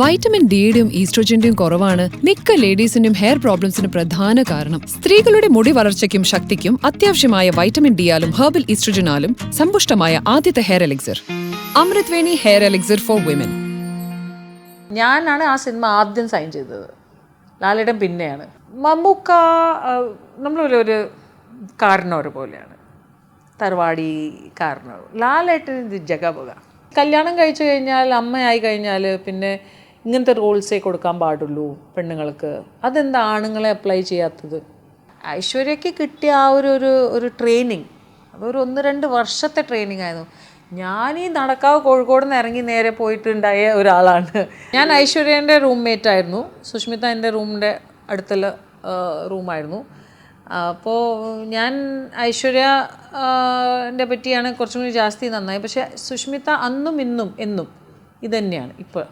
Vitamin ഡിയുടെയും ഈസ്ട്രോജന്റെയും കുറവാണ് മിക്ക ലേഡീസിന്റെയും hair പ്രോബ്ലംസിന് പ്രധാന കാരണം. സ്ത്രീകളുടെ മുടി വളർച്ചയ്ക്കും ശക്തിക്കും അത്യാവശ്യമായ വൈറ്റമിൻ ഡിയാലും ഹെർബൽ ഈസ്ട്രോജനാലും സമ്പുഷ്ടമായ ആദ്യത്തെ hair elixir Amrit Veni hair elixir for women. ഞാനാണ് ആ സിനിമ ആദ്യം സൈൻ ചെയ്തത്. ലാലേട്ടൻ പിന്നെയാണ്. മമ്മൂക്ക നമ്മളൊരു കാരണവർ പോലെയാണ്, തറവാടി കാരണവർ. ലാലേട്ടൻ ഇത് ജഗബുക. കല്യാണം കഴിച്ചു കഴിഞ്ഞാൽ, അമ്മയായി കഴിഞ്ഞാൽ പിന്നെ ഇങ്ങനത്തെ റോൾസേ കൊടുക്കാൻ പാടുള്ളൂ പെണ്ണുങ്ങൾക്ക്. അതെന്താ ആണുങ്ങളെ അപ്ലൈ ചെയ്യാത്തത്? ഐശ്വര്യയ്ക്ക് കിട്ടിയ ആ ഒരു ട്രെയിനിങ് അതൊരു 1-2 വർഷത്തെ ട്രെയിനിങ് ആയിരുന്നു. ഞാനീ നടക്കാവ് കോഴിക്കോട് നിന്ന് ഇറങ്ങി നേരെ പോയിട്ടുണ്ടായ ഒരാളാണ് ഞാൻ. ഐശ്വര്യൻ്റെ റൂംമേറ്റ് ആയിരുന്നു. സുഷ്മിത എൻ്റെ റൂമിൻ്റെ അടുത്തുള്ള റൂമായിരുന്നു. അപ്പോൾ ഞാൻ ഐശ്വര്യൻ്റെ പറ്റിയാണ് കുറച്ചും കൂടി ജാസ്തി നന്നായി. പക്ഷേ സുഷ്മിത അന്നും ഇന്നും എന്നും ഇതുതന്നെയാണ് ഇപ്പോൾ.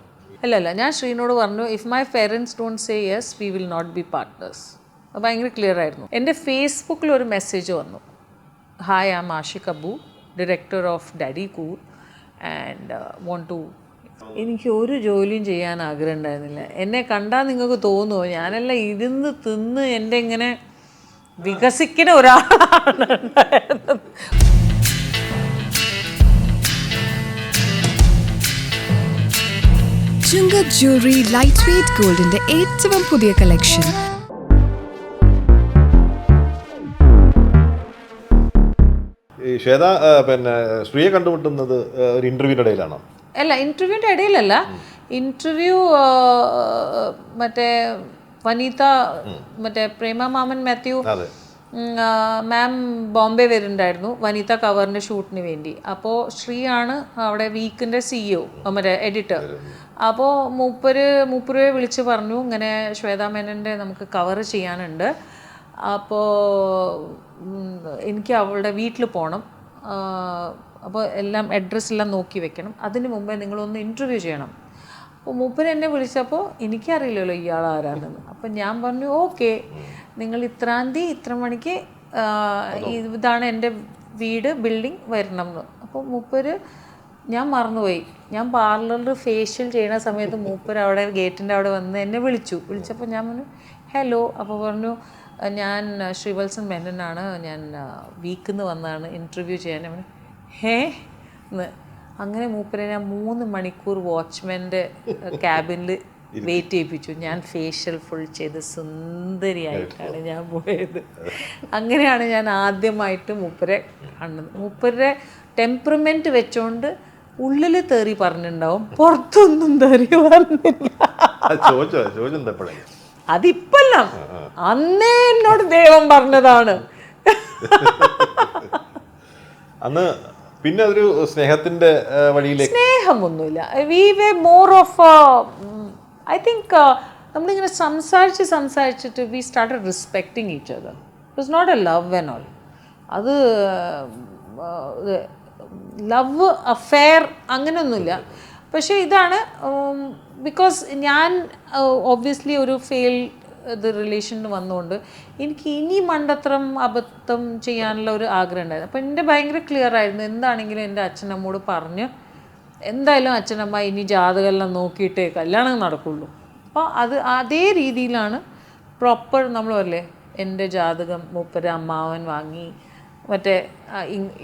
അല്ല, ഞാൻ ശ്രീനോട് പറഞ്ഞു, if my parents don't say yes we will not be partners. അത് ഭയങ്കര ക്ലിയർ ആയിരുന്നു. എൻ്റെ ഫേസ്ബുക്കിൽ ഒരു മെസ്സേജ് വന്നു, hi I am Aashiq Abu, director of Daddy Cool and want to. എനിക്ക് ഒരു ജോലിയും ചെയ്യാൻ ആഗ്രഹം ഉണ്ടായിരുന്നില്ല. എന്നെ കണ്ടാൽ നിങ്ങൾക്ക് തോന്നുമോ ഞാനെല്ലാം ഇരുന്ന് തിന്ന് എൻ്റെ ഇങ്ങനെ വികസിക്കുന്ന ഒരാളാണ് ഉണ്ടായിരുന്നത്. ചുങ്കത് ജ്വല്ലറി ലൈറ്റ് വെയ്റ്റ് ഗോൾഡിന്റെ ഏറ്റവും പുതിയ കളക്ഷൻ. ശ്വേത പിന്നെ ശ്രീയെ കണ്ടുമുട്ടുന്നത് ഒരു ഇന്റർവ്യൂവിൻ്റെ ഇടയിലാണോ? അല്ല, ഇന്റർവ്യൂവിൻ്റെ ഇടയിലല്ല. ഇന്റർവ്യൂ മറ്റേ വനിത, മറ്റേ പ്രേമ മാമൻ മാത്യു മാം ബോംബെ വരുന്നുണ്ടായിരുന്നു വനിത കവറിൻ്റെ ഷൂട്ടിന് വേണ്ടി. അപ്പോൾ ശ്രീയാണ് അവിടെ വീക്കിൻ്റെ CEO, മറ്റേ എഡിറ്റർ. അപ്പോൾ മൂപ്പരെ വിളിച്ച് പറഞ്ഞു, ഇങ്ങനെ ശ്വേതാ മേനൻ്റെ നമുക്ക് കവർ ചെയ്യാനുണ്ട്, അപ്പോൾ എനിക്ക് അവളുടെ വീട്ടിൽ പോകണം, അപ്പോൾ എല്ലാം അഡ്രസ്സെല്ലാം നോക്കി വെക്കണം, അതിന് മുമ്പേ നിങ്ങളൊന്ന് ഇൻ്റർവ്യൂ ചെയ്യണം. അപ്പോൾ മൂപ്പര് എന്നെ വിളിച്ചപ്പോൾ എനിക്കറിയില്ലല്ലോ ഇയാൾ ആരാണെന്ന്. അപ്പം ഞാൻ പറഞ്ഞു, ഓക്കെ, നിങ്ങൾ ഇത്രാം തീയതി ഇത്ര മണിക്ക് ഇതാണ് എൻ്റെ വീട്, ബിൽഡിംഗ് വരണം എന്ന്. അപ്പോൾ മൂപ്പര്, ഞാൻ മറന്നുപോയി, ഞാൻ പാർലറിൽ ഫേഷ്യൽ ചെയ്യുന്ന സമയത്ത് മൂപ്പര് അവിടെ ഗേറ്റിൻ്റെ അവിടെ വന്ന് എന്നെ വിളിച്ചപ്പോൾ ഞാൻ പറഞ്ഞു ഹലോ. അപ്പോൾ പറഞ്ഞു, ഞാൻ ശ്രീവത്സൻ മേനനാണ്, ഞാൻ വീക്കിൽ നിന്ന് വന്നതാണ് ഇൻ്റർവ്യൂ ചെയ്യാൻ. ഹേ എന്ന്. അങ്ങനെ മൂപ്പരെ ഞാൻ 3 മണിക്കൂർ വാച്ച്മാൻ്റെ ക്യാബിനിൽ വെയിറ്റ് ചെയ്യിപ്പിച്ചു. ഞാൻ ഫേഷ്യൽ ഫുൾ ചെയ്ത് സുന്ദരിയായിട്ടാണ് ഞാൻ പോയത്. അങ്ങനെയാണ് ഞാൻ ആദ്യമായിട്ട് മൂപ്പരെ കാണുന്നത്. മൂപ്പരുടെ ടെമ്പറമെൻറ്റ് വെച്ചോണ്ട് ഉള്ളിൽ തേറി പറഞ്ഞിട്ടുണ്ടാവും, പുറത്തൊന്നും തേറി പറഞ്ഞില്ല. അതിപ്പല്ല, അന്നേ എന്നോട് ദൈവം പറഞ്ഞതാണ്. അന്ന് പിന്നെ അതൊരു സ്നേഹത്തിന്റെ വഴിയിലേക്ക്. സ്നേഹമൊന്നുമില്ല. We were more of I think നമ്മളിങ്ങനെ സംസാരിച്ചിട്ട് we started respecting each other. It was not a love and all. അത് ലവ് അഫെയർ അങ്ങനെയൊന്നുമില്ല. പക്ഷേ ഇതാണ്, ബിക്കോസ് ഞാൻ ഒബ്വിയസ്ലി ഒരു റിലേഷനിൽ വന്നുകൊണ്ട് എനിക്ക് ഇനി മണ്ടത്തരം അബദ്ധം ചെയ്യാനുള്ള ഒരു ആഗ്രഹം ഉണ്ടായിരുന്നു. അപ്പോൾ എൻ്റെ ഭയങ്കര ക്ലിയർ ആയിരുന്നു, എന്താണെങ്കിലും എൻ്റെ അച്ഛനമ്മോട് പറഞ്ഞ് എന്തായാലും അച്ഛനമ്മ ഇനി ജാതകമെല്ലാം നോക്കിയിട്ടേ കല്യാണം നടക്കുള്ളൂ. അപ്പോൾ അതേ രീതിയിലാണ് പ്രോപ്പർ നമ്മൾ പറയില്ലേ, എൻ്റെ ജാതകം മൂപ്പര് അമ്മാവൻ വാങ്ങി മറ്റേ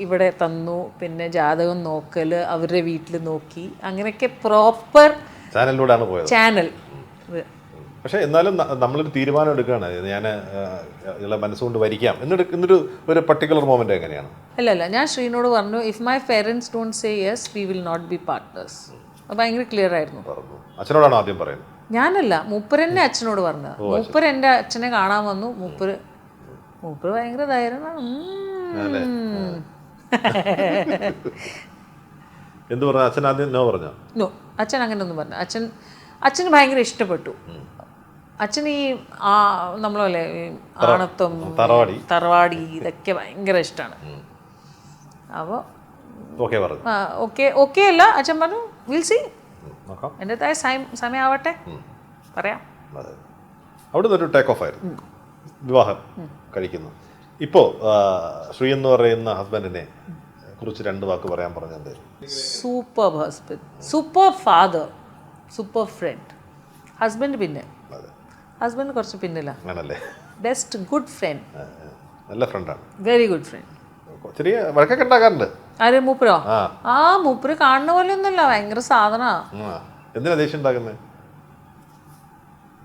ഇവിടെ തന്നു, പിന്നെ ജാതകം നോക്കൽ അവരുടെ വീട്ടിൽ നോക്കി, അങ്ങനെയൊക്കെ പ്രോപ്പർ ചാനലിലൂടെയാണ് പോയത്. ചാനൽ. പക്ഷേ എന്നാലും നമ്മളൊരു തീരുമാനം എടുക്കുകയാണ്, ഞാൻ ഇയാളെ മനസ്സുകൊണ്ട് വരിക്കാം എന്നൊരു പർട്ടിക്കുലർ മൊമെന്റ് എങ്ങനെയാണ്? അല്ല, ഞാൻ ശ്രീനോട് പറഞ്ഞു, if my parents don't say yes we will not be partners. അത് ഭയങ്കര ക്ലിയർ ആയിരുന്നു. അച്ഛനോടാണോ ആദ്യം പറയുന്നത്? ഞാനല്ല, മൂപ്പരെന്നെ അച്ഛനോട് പറഞ്ഞത്. മൂപ്പര് എൻ്റെ അച്ഛനെ കാണാൻ വന്നു. മൂപ്പര് ഭയങ്കര ധൈര്യമാണ്. എന്ത് പറഞ്ഞു? അച്ഛൻ ആദ്യം നോ പറഞ്ഞോ? നോ, അച്ഛൻ അങ്ങനെ ഒന്നും പറഞ്ഞു. അച്ഛന് ഭയങ്കര ഇഷ്ടപ്പെട്ടു. അച്ഛൻ ഈ നമ്മളല്ലേ ആണത്വം, തറവാടി ഇതൊക്കെ ഭയങ്കര ഇഷ്ടമാണ്. അപ്പോൾ ഓക്കെ അല്ല, അച്ഛൻ പറഞ്ഞു വിൽ സി, എൻ്റെതായ സമയമാവട്ടെ പറയാം. അവിടെ നിന്നൊരു ടേക്ക് ഓഫ് ആയിരുന്നു, വിവാഹം കഴിക്കുന്നു. ഇപ്പോൾ ശ്രീ എന്ന് പറയുന്ന ഹസ്ബൻഡിനെ കുറിച്ച് 2 വാക്ക് പറയാൻ പറഞ്ഞത്? Super husband, super father, super friend. Husband പിന്നെ അതെ ഹസ്ബൻഡ് കുറച്ച് പിന്നില്ല. ആണല്ലേ, ബെസ്റ്റ് ഗുഡ് ഫ്രണ്ട്, നല്ല ഫ്രണ്ടാണ്, വെരി ഗുഡ് ഫ്രണ്ട്. ചെറിയ വഴക്കൊക്കെ ഉണ്ടാക്കാറുണ്ട്. ആര് മൂപ്പരോ? ആ മൂപ്പര് കാണുന്ന പോലെ ഒന്നുമല്ല, ഭയങ്കര സാധനാ. എന്തിനാ ദേഷ്യം ഉണ്ടാക്കുന്നത്?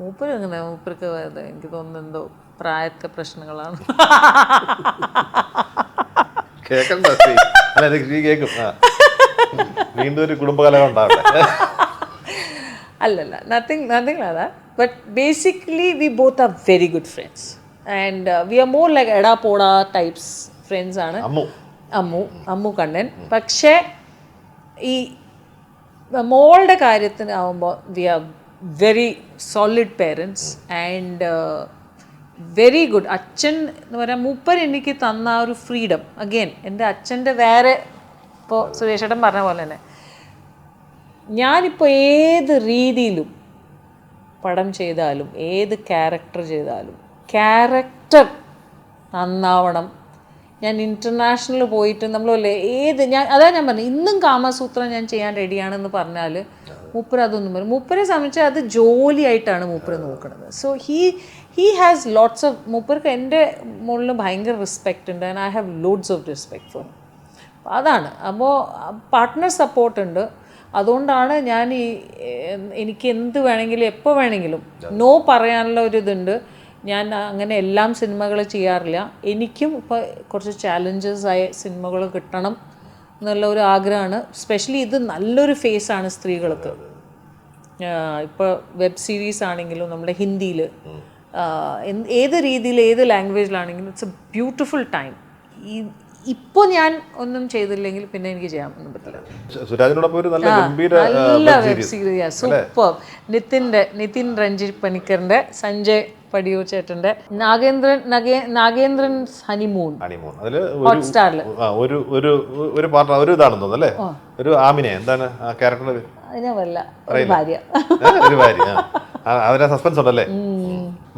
മൂപ്പര് എങ്ങനെ, മൂപ്പർക്ക് എനിക്ക് തോന്നുന്നു എന്തോ പ്രായത്തെ പ്രശ്നങ്ങളാണ്. കേൾക്കണ്ട, കേൾക്കും. വീണ്ടും ഒരു കുടുംബകലകം ഉണ്ടാവട്ടെ. അല്ലല്ല, nothing like that. But basically, we both are very good friends. And we are more like Eda Poda types friends ആണ്. അമ്മു കണ്ണൻ. പക്ഷേ ഈ മോളുടെ കാര്യത്തിനാവുമ്പോൾ we are very solid parents and very good. അച്ഛൻ എന്ന് പറയാൻ മൂപ്പർ എനിക്ക് തന്ന ആ ഒരു ഫ്രീഡം, അഗെയിൻ എൻ്റെ അച്ഛൻ്റെ വേറെ, ഇപ്പോൾ സുരേഷേട്ടൻ പറഞ്ഞ പോലെ തന്നെ ഞാനിപ്പോൾ ഏത് രീതിയിലും പടം ചെയ്താലും ഏത് ക്യാരക്ടർ ചെയ്താലും ക്യാരക്ടർ നന്നാവണം. ഞാൻ ഇൻ്റർനാഷണൽ പോയിട്ട് നമ്മളല്ലേ അതാ ഞാൻ പറഞ്ഞു, ഇന്നും കാമസൂത്രം ഞാൻ ചെയ്യാൻ റെഡിയാണെന്ന് പറഞ്ഞാൽ മൂപ്പർ അതൊന്നും പറയും. മൂപ്പരെ സംബന്ധിച്ച് അത് ജോലിയായിട്ടാണ് മൂപ്പർ നോക്കുന്നത്. So he has lots of, മൂപ്പർക്ക് എൻ്റെ മുകളിൽ ഭയങ്കര റെസ്പെക്റ്റ് ഉണ്ട് and I have loads of respect for. അതാണ്. അപ്പോൾ പാർട്ട്ണർ സപ്പോർട്ട് ഉണ്ട്. അതുകൊണ്ടാണ് ഞാൻ എനിക്ക് എന്ത് വേണമെങ്കിലും എപ്പോൾ വേണമെങ്കിലും നോ പറയാനുള്ള ഒരു ഇതുണ്ട്. ഞാൻ അങ്ങനെ എല്ലാം സിനിമകൾ ചെയ്യാറില്ല. എനിക്കും ഇപ്പോൾ കുറച്ച് ചാലഞ്ചസ് ആയ സിനിമകൾ കിട്ടണം എന്നുള്ള ഒരു ആഗ്രഹമാണ്. സ്പെഷ്യലി ഇത് നല്ലൊരു ഫേസാണ് സ്ത്രീകൾക്ക്. ഇപ്പോൾ വെബ് സീരീസ് ആണെങ്കിലും നമ്മുടെ ഹിന്ദിയിൽ ഏത് രീതിയിൽ ഏത് ലാംഗ്വേജിലാണെങ്കിലും ഇറ്റ്സ് എ ബ്യൂട്ടിഫുൾ ടൈം. ഇപ്പോൾ ഞാൻ ഒന്നും ചെയ്തില്ലെങ്കിൽ പിന്നെ എനിക്ക് ചെയ്യാനൊന്നും പറ്റില്ല. സുരാജിനോടൊപ്പം ഒരു നല്ല web series, super. Nithin Ranjith പണിക്കറിൻ്റെ, സഞ്ജയ് പടിയൂർ ചേട്ടൻ്റെ നാഗേന്ദ്രൻ ഹണിമൂൺ ഹോട്ട്സ്റ്റാറിൽ ഒരു പാർട്ട് ഒരു ഇതാണെന്ന് തോന്നുന്നു അല്ലേ? ഒരു ആമിനെ എന്താണ് ആ ക്യാരക്ടർ? അതിനല്ല ഒരു ഭാര്യ, ഒരു ഭാര്യ. അതിനെ സസ്പെൻസ് ഉണ്ടല്ലേ?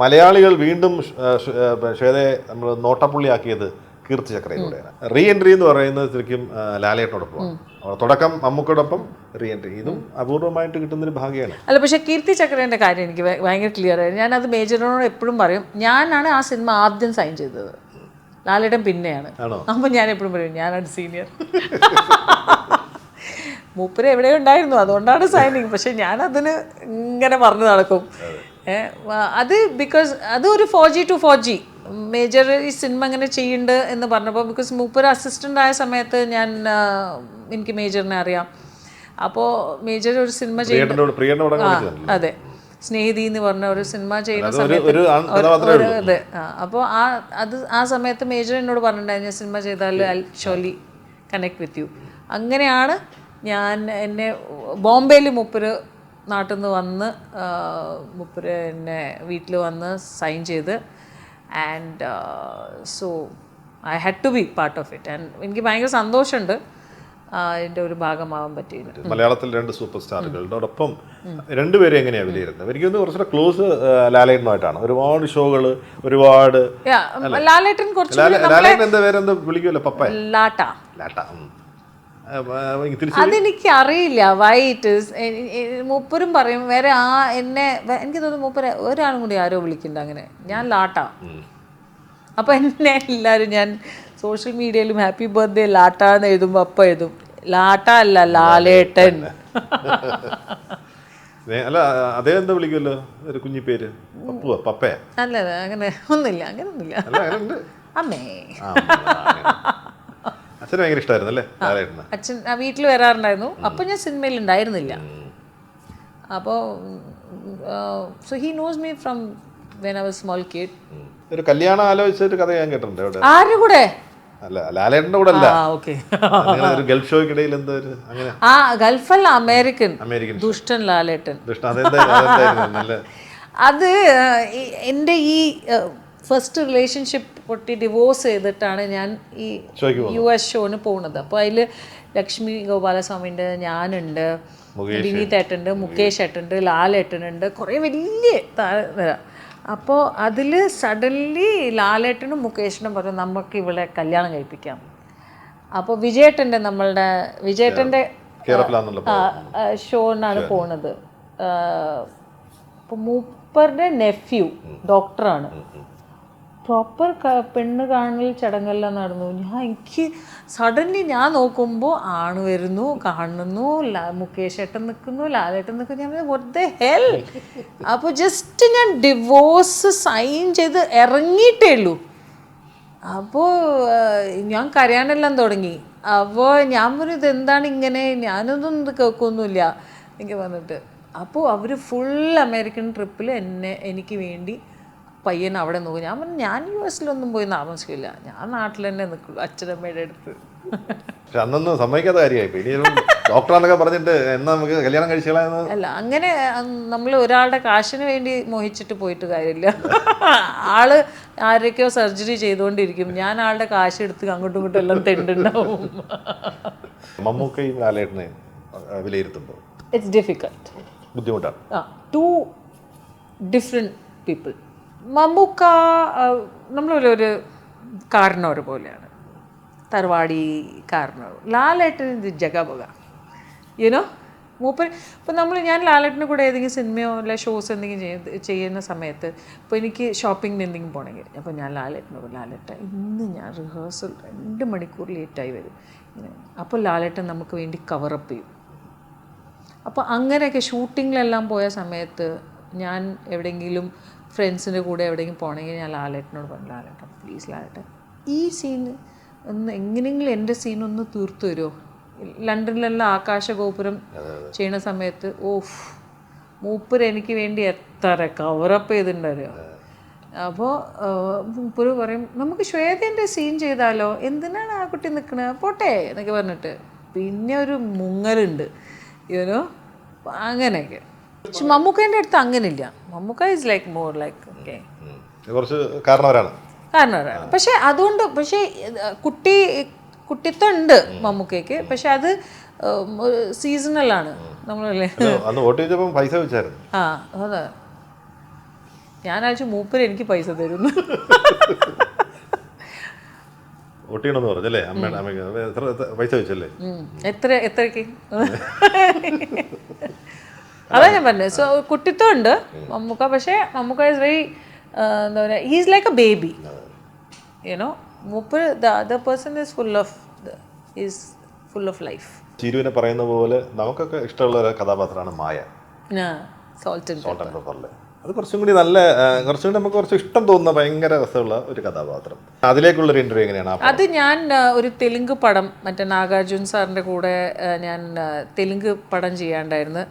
മലയാളികൾ വീണ്ടും ശ്വേതയെ നമ്മൾ നോട്ടപ്പുള്ളിയാക്കിയത് കീർത്തി ചക്രയിലൂടെയാണ്. റീ എൻട്രി എന്ന് പറയുന്നത് ശരിക്കും ലാലേട്ടനോടൊപ്പമാണ്. തുടക്കം മമ്മൂക്കോടൊപ്പം റീ എൻട്രി, ഇതും അപൂർവമായിട്ട് കിട്ടുന്നൊരു ഭാഗ്യമാണ്. അല്ല, പക്ഷേ കീർത്തി ചക്രേൻ്റെ കാര്യം എനിക്ക് ഭയങ്കര ക്ലിയർ ആയിരുന്നു. ഞാനത് മേജറിനോട് എപ്പോഴും പറയും, ഞാനാണ് ആ സിനിമ ആദ്യം സൈൻ ചെയ്തത്, ലാലേട്ടൻ പിന്നെയാണ്. അപ്പോൾ ഞാൻ എപ്പോഴും പറയും ഞാനാണ് സീനിയർ. മൂപ്പര് എവിടെയോ ഉണ്ടായിരുന്നു, അതുകൊണ്ടാണ് സൈനിങ്. പക്ഷെ ഞാനതിന് ഇങ്ങനെ പറഞ്ഞു നടക്കും. അത് ബിക്കോസ് അത് ഒരു 4G to 4G മേജർ ഈ സിനിമ ഇങ്ങനെ ചെയ്യുന്നുണ്ട് എന്ന് പറഞ്ഞപ്പോൾ, ബിക്കോസ് മൂപ്പര് അസിസ്റ്റൻ്റ് ആയ സമയത്ത് എനിക്ക് മേജറിനെ അറിയാം. അപ്പോൾ മേജർ ഒരു സിനിമ ചെയ്യുന്ന, അതെ, സ്നേഹിതി എന്ന് പറഞ്ഞ ഒരു സിനിമ ചെയ്യുന്ന സമയത്ത് അതെ. അപ്പോൾ ആ സമയത്ത് മേജർ എന്നോട് പറഞ്ഞിട്ടുണ്ടായിരുന്നു, സിനിമ ചെയ്താൽ I surely connect with you. അങ്ങനെയാണ് എന്നെ ബോംബെയിൽ മൂപ്പര് നാട്ടിൽ നിന്ന് വന്ന് മൂപ്പര് എന്നെ വീട്ടിൽ വന്ന് സൈൻ ചെയ്ത്. And so I had to be part of it. And എനിക്ക് ഭയങ്കര സന്തോഷമുണ്ട് അതിൻ്റെ ഒരു ഭാഗമാവാൻ പറ്റിയത്. മലയാളത്തിൽ 2 സൂപ്പർ സ്റ്റാറുകളോടൊപ്പം രണ്ടുപേരും എങ്ങനെയാണ് വിലയിരുത്തുന്നത്? എനിക്കൊന്ന് കുറച്ചുകൂടെ ക്ലോസ് ലാലേട്ടനുമായിട്ടാണ്. ഒരുപാട് ഷോകൾ, ഒരുപാട് ലാലേട്ടൻ കുറച്ച് ലാലേട്ടൻ എന്താ പേരെന്താ വിളിക്കുമല്ലോ, പപ്പ ലാട്ട. അതെനിക്ക് അറിയില്ല. വൈറ്റ് മൂപ്പരും പറയും വേറെ എനിക്ക് തോന്നുന്നു മൂപ്പര് ഒരാളും കൂടി ആരോ വിളിക്കുന്നുണ്ട് അങ്ങനെ. ഞാൻ ലാട്ട. അപ്പം എന്നെ എല്ലാവരും, ഞാൻ സോഷ്യൽ മീഡിയയിലും ഹാപ്പി ബർത്ത്ഡേ ലാട്ട എന്ന് എഴുതുമ്പോൾ അപ്പം എഴുതും ലാട്ട അല്ല ലാലേട്ടൻ. അല്ല, അതേ എന്താ വിളിക്കുമല്ലോ ഒരു കുഞ്ഞി പേര്, പപ്പയ. അല്ല അങ്ങനെ ഒന്നുമില്ല, അങ്ങനെയൊന്നുമില്ല. അമ്മേ. അച്ഛന് ഭയങ്കര ഇഷ്ടമായിരുന്നു അല്ലേ ലാലേട്ടന്? അച്ഛൻ വീട്ടിൽ വരാറുണ്ടായിരുന്നു. അപ്പോൾ ഞാൻ സിനിമയിൽ ഉണ്ടായിരുന്നില്ല. അപ്പോൾ so he knows me from when I was small kid. ഒരു കല്യാണം ആലോചിച്ചൊരു കഥ ഞാൻ കേട്ടിട്ടുണ്ട്. ആരുടെ കൂടെ? അല്ല, ലാലേട്ടൻ്റെ കൂടെ അല്ല. ഓക്കെ. ഒരു ഗൾഫ് ഷോയ്ക്കിടയിൽ എന്തോ അങ്ങനെ. ഗൾഫല്ല, അമേരിക്കൻ ദുഷ്ടൻ ലാലേട്ടൻ. അത് എൻ്റെ ഈ ഫസ്റ്റ് റിലേഷൻഷിപ്പ് പൊട്ടി ഡിവോഴ്സ് ചെയ്തിട്ടാണ് ഞാൻ ഈ US ഷോന് പോകുന്നത്. അപ്പോൾ അതിൽ ലക്ഷ്മി ഗോപാലസ്വാമിൻ്റെ, ഞാനുണ്ട്, വിനീത് ഏട്ടുണ്ട്, മുകേഷ് ഏട്ടുണ്ട്, ലാലേട്ടനുണ്ട്, കുറേ വലിയ താര. അപ്പോൾ അതിൽ സഡൻലി ലാലേട്ടനും മുകേഷിനും പറഞ്ഞു നമുക്ക് ഇവിടെ കല്യാണം കഴിപ്പിക്കാം. അപ്പോൾ വിജയേട്ടൻ്റെ ഷോനാണ് പോകുന്നത്. ഇപ്പോൾ മൂപ്പറുടെ നെഫ്യൂ ഡോക്ടറാണ്. പ്രോപ്പർ പെണ്ണ് കാണൽ ചടങ്ങെല്ലാം നടന്നു. എനിക്ക് സഡൻലി ഞാൻ നോക്കുമ്പോൾ ആണ് വരുന്നു, കാണുന്നു, മുകേഷ് ഏട്ടൻ നിൽക്കുന്നു, ലാലേട്ടൻ നിൽക്കുന്നു. ഞാൻ വാട്ട് ദ ഹെൽ. അപ്പോൾ ജസ്റ്റ് ഞാൻ ഡിവോഴ്സ് സൈൻ ചെയ്ത് ഇറങ്ങിയിട്ടേ ഉള്ളൂ. അപ്പോൾ ഞാൻ കരയാനെല്ലാം തുടങ്ങി. അപ്പോൾ ഞാൻ പറഞ്ഞു ഇതെന്താണ് ഇങ്ങനെ, ഞാനൊന്നും ഇത് കേൾക്കൊന്നുമില്ല എനിക്ക് വന്നിട്ട്. അപ്പോൾ അവർ ഫുൾ അമേരിക്കൻ ട്രിപ്പിൽ എനിക്ക് വേണ്ടി പയ്യൻ അവിടെ നോക്കും. ഞാൻ പറഞ്ഞു ഞാൻ US പോയി താമസിക്കില്ല, ഞാൻ നാട്ടിൽ തന്നെ നിൽക്കുള്ളൂ അച്ഛനമ്മയുടെ അടുത്ത്. പക്ഷെ അന്നൊന്നും സമ്മതിക്കാത്ത കാര്യമായി. ഇനി ഡോക്ടറാന്നൊക്കെ പറഞ്ഞിട്ട് എന്നാ നമുക്ക് കല്യാണം കഴിച്ചാലെന്ന്. അല്ല, അങ്ങനെ നമ്മൾ ഒരാളുടെ കാശിന് വേണ്ടി മോഹിച്ചിട്ട് പോയിട്ട് കാര്യമില്ല. ആള് ആരൊക്കെയോ സർജറി ചെയ്തുകൊണ്ടിരിക്കും, ഞാൻ ആളുടെ കാശ് എടുത്ത് അങ്ങോട്ടും ഇങ്ങോട്ടും എല്ലാം തെണ്ടുണ്ടാവും. മമ്മൂക്കയും ലാലേട്ടനെ വിലയിരുത്തുമ്പോൾ ഇറ്റ്സ് ഡിഫിക്കൽട്ട്, ബുദ്ധിമുട്ടാണ്. Two different people. മമ്മൂക്ക നമ്മളൊരു കാരണവർ പോലെയാണ്, തറവാടി കാരണവർ. ലാലേട്ടൻ ഇത് ജഗബഗ യുനോ മൂപ്പർ. ഇപ്പോൾ ഞാൻ ലാലേട്ടൻ്റെ കൂടെ ഏതെങ്കിലും സിനിമയോ അല്ല ഷോസ് എന്തെങ്കിലും ചെയ്യുന്ന സമയത്ത് ഇപ്പോൾ എനിക്ക് ഷോപ്പിങ്ങിന് എന്തെങ്കിലും പോകണമെങ്കിൽ അപ്പോൾ ഞാൻ ലാലേട്ടനോട്, ലാലേട്ടൻ ഇന്ന് ഞാൻ റിഹേഴ്സൽ 2 മണിക്കൂർ ലേറ്റായി വരും ഇങ്ങനെ. അപ്പോൾ ലാലേട്ടൻ നമുക്ക് വേണ്ടി കവറപ്പ് ചെയ്യും. അപ്പോൾ അങ്ങനെയൊക്കെ ഷൂട്ടിങ്ങിലെല്ലാം പോയ സമയത്ത് ഞാൻ എവിടെയെങ്കിലും ഫ്രണ്ട്സിൻ്റെ കൂടെ എവിടെയെങ്കിലും പോകണമെങ്കിൽ ഞാൻ ലാലേട്ടനോട് പറഞ്ഞു, ലാലേട്ടൻ പ്ലീസ് ലാലേട്ടൻ ഈ സീന് ഒന്ന് എങ്ങനെയെങ്കിലും എൻ്റെ സീനൊന്ന് തീർത്തു തരുമോ. ലണ്ടനിലെല്ലാം ആകാശഗോപുരം ചെയ്യണ സമയത്ത് മൂപ്പര് എനിക്ക് വേണ്ടി എത്ര കവറപ്പ് ചെയ്തിട്ടുണ്ടോ. അപ്പോൾ മൂപ്പര് പറയും നമുക്ക് ശ്വേതേൻ്റെ സീൻ ചെയ്താലോ, എന്തിനാണ് ആ കുട്ടി നിൽക്കണത്, പോട്ടെ എന്നൊക്കെ പറഞ്ഞിട്ട്. പിന്നെ ഒരു മുങ്ങലുണ്ട് യുനോ അങ്ങനെയൊക്കെ. പക്ഷെ മമ്മൂക്കേൻ്റെ അടുത്ത് അങ്ങനെയില്ല. Mammukka is like more like okay കുറച്ച് കാരണവരാണ്. പക്ഷെ അതുകൊണ്ട് കുട്ടിത്വം ഉണ്ട് മമ്മൂക്കയ്ക്ക്. പക്ഷെ അത് സീസണലാണ്. നമ്മളല്ലേ പൈസ വെച്ചായിരുന്നു. അതാ ഞാൻ അയച്ചു മൂപ്പര് എനിക്ക് പൈസ തരുന്നു. ഒട്ടിയണമെന്ന് പറഞ്ഞല്ലേ അമ്മയുടെ പൈസ വെച്ചല്ലേ? എത്രയ്ക്ക്? അതാ ഞാൻ പറഞ്ഞത്. സോ കുട്ടിത്വം ഉണ്ട് മമ്മൂക്ക. പക്ഷേ മമ്മൂക്ക ഈസ് വെരി എന്താ പറയുക, he's like a baby you know. മൂപ്പര് the other person is full of life. ചിരുവിനെ പറയുന്ന പോലെ നമുക്കൊക്കെ ഇഷ്ടമുള്ള ഒരു കഥാപാത്രമാണ് മായ. സോൾട്ട് ആൻഡ് പെപ്പറിലെ അത് കുറച്ചും കൂടി നമുക്ക് കുറച്ച് ഇഷ്ടം തോന്നുന്ന ഭയങ്കര രസമുള്ള ഒരു കഥാപാത്രം. അതിലേക്കുള്ളൊരു ഇൻ്റർവ്യൂ എങ്ങനെയാണ്? അത് ഞാൻ ഒരു തെലുങ്ക് പടം മറ്റേ നാഗാർജുൻ സാറിൻ്റെ കൂടെ ഞാൻ തെലുങ്ക് പടം ചെയ്യാണ്ടായിരുന്നു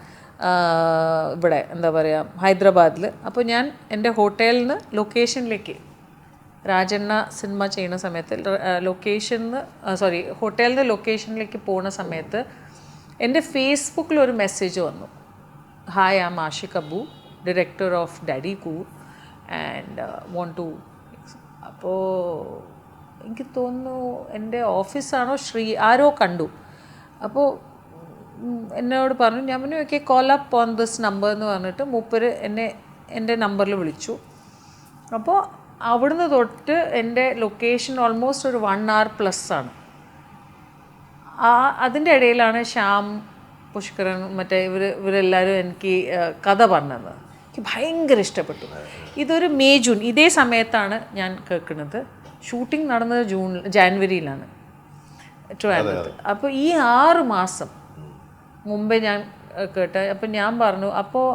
ഇവിടെ എന്താ പറയുക ഹൈദരാബാദിൽ. അപ്പോൾ ഞാൻ എൻ്റെ ഹോട്ടലിൽ നിന്ന് ലൊക്കേഷനിലേക്ക് രാജണ്ണ സിനിമ ചെയ്യുന്ന സമയത്ത് ഹോട്ടലിൽ നിന്ന് ലൊക്കേഷനിലേക്ക് പോകുന്ന സമയത്ത് എൻ്റെ ഫേസ്ബുക്കിൽ ഒരു മെസ്സേജ് വന്നു, hi I am Aashiq Abu, director of Daddy Cool and want to. അപ്പോൾ എനിക്ക് തോന്നുന്നു എൻ്റെ ഓഫീസാണോ ആരോ കണ്ടു. അപ്പോൾ എന്നോട് പറഞ്ഞു, ഞാൻ പറഞ്ഞു okay call up on this number എന്ന് പറഞ്ഞിട്ട് മൂപ്പര് എൻ്റെ നമ്പറിൽ വിളിച്ചു. അപ്പോൾ അവിടുന്ന് തൊട്ട് എൻ്റെ ലൊക്കേഷൻ ഓൾമോസ്റ്റ് ഒരു 1 hour പ്ലസ് ആണ്. അതിൻ്റെ ഇടയിലാണ് ശ്യാം പുഷ്കരൻ മറ്റേ ഇവരെല്ലാവരും എനിക്ക് കഥ പറഞ്ഞത്. എനിക്ക് ഭയങ്കര ഇഷ്ടപ്പെട്ടു. ഇതൊരു ജൂൺ ഇതേ സമയത്താണ് ഞാൻ കേൾക്കുന്നത്. ഷൂട്ടിംഗ് നടന്നത് ജാനുവരിയിലാണ് ട്രിവാൻഡ്രത്ത്. അപ്പോൾ ഈ 6 മാസം മുമ്പേ ഞാൻ കേട്ട. അപ്പം ഞാൻ പറഞ്ഞു, അപ്പോൾ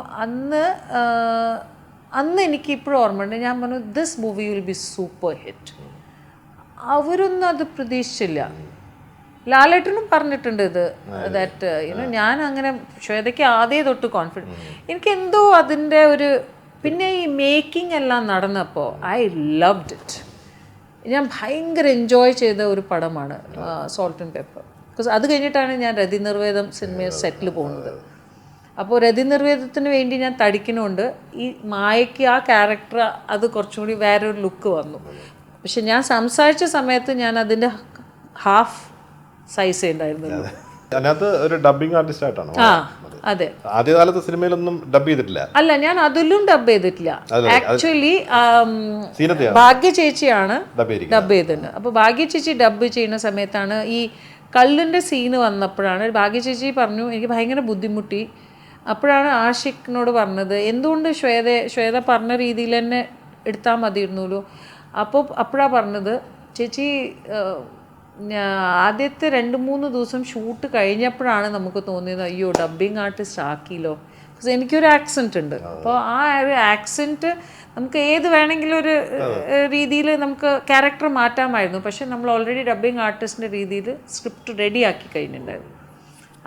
അന്ന് എനിക്ക് ഇപ്പോഴും ഓർമ്മയുണ്ട്. ഞാൻ പറഞ്ഞു this movie will be super hit. അവരൊന്നും അത് പ്രതീക്ഷിച്ചില്ല. ലാലേട്ടനും പറഞ്ഞിട്ടുണ്ട് ഇത് ദാറ്റ് ഞാൻ അങ്ങനെ ശ്വേതയ്ക്ക് ആദ്യം തൊട്ട് കോൺഫിഡൻസ്. എനിക്കെന്തോ അതിൻ്റെ ഒരു പിന്നെ ഈ മേക്കിംഗ് എല്ലാം നടന്നപ്പോൾ ഐ ലവ്ഡ് ഇറ്റ്. ഞാൻ ഭയങ്കര എൻജോയ് ചെയ്ത ഒരു പടമാണ് സോൾട്ട് ആൻഡ് പെപ്പർ. ബിക്കോസ് അത് കഴിഞ്ഞിട്ടാണ് ഞാൻ രതി നിർവേദം സിനിമ സെറ്റിൽ പോകുന്നത്. അപ്പോൾ രതി നിർവേദത്തിന് വേണ്ടി ഞാൻ തടിക്കുന്നുണ്ട്. ഈ മായയ്ക്ക് ആ ക്യാരക്ടർ അത് കുറച്ചും കൂടി വേറൊരു ലുക്ക് വന്നു. പക്ഷെ ഞാൻ സംസാരിച്ച സമയത്ത് ഞാൻ അതിൻ്റെ ഹാഫ് സൈസ് ഉണ്ടായിരുന്നുള്ളൂ. അതിനകത്ത് ഒരു ഡബിങ് ആർട്ടിസ്റ്റ് ആയിട്ടാണ്. അതെ, ആദ്യകാലത്തെ സിനിമയിലൊന്നും ഡബ് ചെയ്തിട്ടില്ല. അല്ല, ഞാൻ അതിലും ഡബ് ചെയ്തിട്ടില്ല. ആക്ച്വലി ഭാഗ്യ ചേച്ചിയാണ് ഡബ് ചെയ്തിട്ടുണ്ട്. അപ്പോൾ ഭാഗ്യ ചേച്ചി ഡബ് ചെയ്യുന്ന സമയത്താണ് ഈ കള്ളിൻ്റെ സീന് വന്നപ്പോഴാണ് ഭാഗ്യ ചേച്ചി പറഞ്ഞു എനിക്ക് ഭയങ്കര ബുദ്ധിമുട്ടി. അപ്പോഴാണ് ആഷിഖിനോട് പറഞ്ഞത് എന്തുകൊണ്ട് ശ്വേത പറഞ്ഞ രീതിയിൽ തന്നെ എടുത്താൽ മതിയിരുന്നല്ലോ. അപ്പോഴാണ് പറഞ്ഞത് ചേച്ചി ആദ്യത്തെ 2-3 ദിവസം ഷൂട്ട് കഴിഞ്ഞപ്പോഴാണ് നമുക്ക് തോന്നിയത് അയ്യോ ഡബ്ബിങ് ആർട്ടിസ്റ്റ് ആക്കിയല്ലോ. ബിക്കോസ് എനിക്കൊരു ആക്സെൻറ്റ് ഉണ്ട്. അപ്പോൾ ആ ഒരു ആക്സെൻറ്റ് നമുക്ക് ഏത് വേണമെങ്കിലും ഒരു രീതിയിൽ നമുക്ക് ക്യാരക്ടർ മാറ്റാമായിരുന്നു. പക്ഷേ നമ്മൾ ഓൾറെഡി ഡബ്ബിങ് ആർട്ടിസ്റ്റിൻ്റെ രീതിയിൽ സ്ക്രിപ്റ്റ് റെഡിയാക്കി കഴിഞ്ഞിട്ടുണ്ടായിരുന്നു.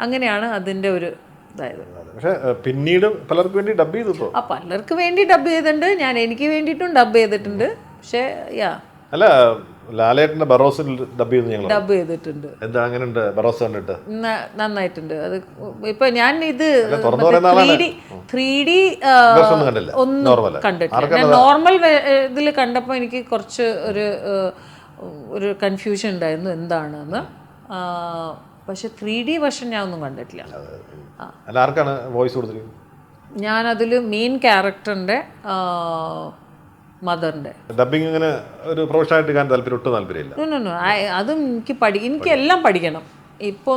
അങ്ങനെയാണ് അതിൻ്റെ ഒരു ഇതായത്. പക്ഷേ പിന്നീട് പലർക്ക് വേണ്ടി ഡബ് ചെയ്തു. പലർക്ക് വേണ്ടി ഡബ് ചെയ്തിട്ടുണ്ട്, ഞാൻ എനിക്ക് വേണ്ടിയിട്ടും ഡബ് ചെയ്തിട്ടുണ്ട്. പക്ഷേ അല്ല ലാലേട്ടൻ്റെ ബറോസിൽ ഡബ് ചെയ്ത് ഞങ്ങൾ ഡബ് ചെയ്തിട്ടുണ്ട്. എന്താ അങ്ങനെയുണ്ട് ബറോസ് കണ്ടിട്ട്? നന്നായിട്ടുണ്ട്. അത് ഇപ്പൊ ഞാൻ ഇത് 3D ഒന്നും കണ്ടിട്ടില്ല. നോർമൽ ഇതിൽ കണ്ടപ്പോൾ എനിക്ക് കുറച്ച് ഒരു കൺഫ്യൂഷൻ ഉണ്ടായിരുന്നു എന്താണെന്ന്. പക്ഷെ 3D വെർഷൻ ഞാൻ ഒന്നും കണ്ടിട്ടില്ല. ആർക്കാണ് വോയിസ് കൊടുത്തിരിക്കുന്നത്? ഞാനതിൽ മെയിൻ ക്യാരക്ടറിൻ്റെ മദറിൻ്റെ. ഡബിങ് ഇങ്ങനെ ഒരു പ്രൊഫഷണലായിട്ട് എടുക്കാൻ താല്പര്യമില്ല. അതും എനിക്ക് എല്ലാം പഠിക്കണം. ഇപ്പൊ